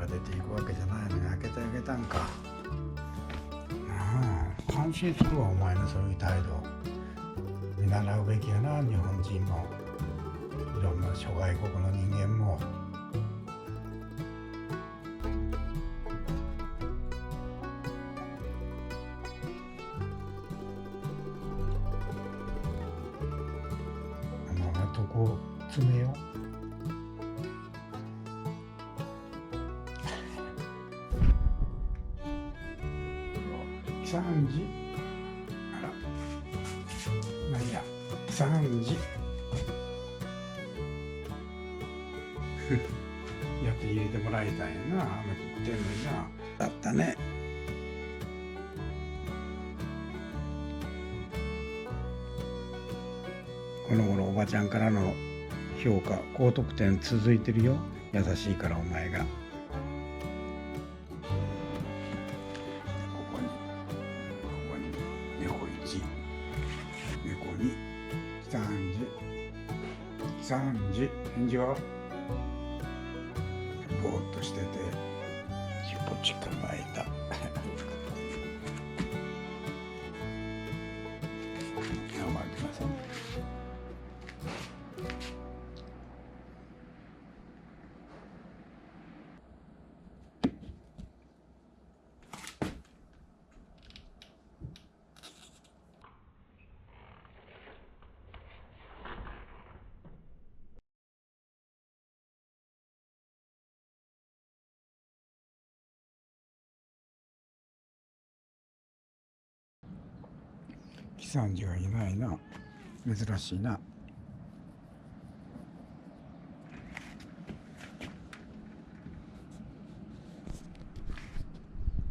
出ていくわけじゃないのに開けてあげたんか。感心するわ、お前のそういう態度。見習うべきやな、日本人もいろんな諸外国の人間も。とこ詰めよう。3時、あら、まあいいや、3時やって入れてもらいたいな、雨降ってんのにな。だったね。この頃おばちゃんからの評価高得点続いてるよ。優しいからお前が。ここに猫1、猫2、3時返事はぼーっとしてて尻尾ち構えた。やばいません。喜三治がいないな。珍しいな。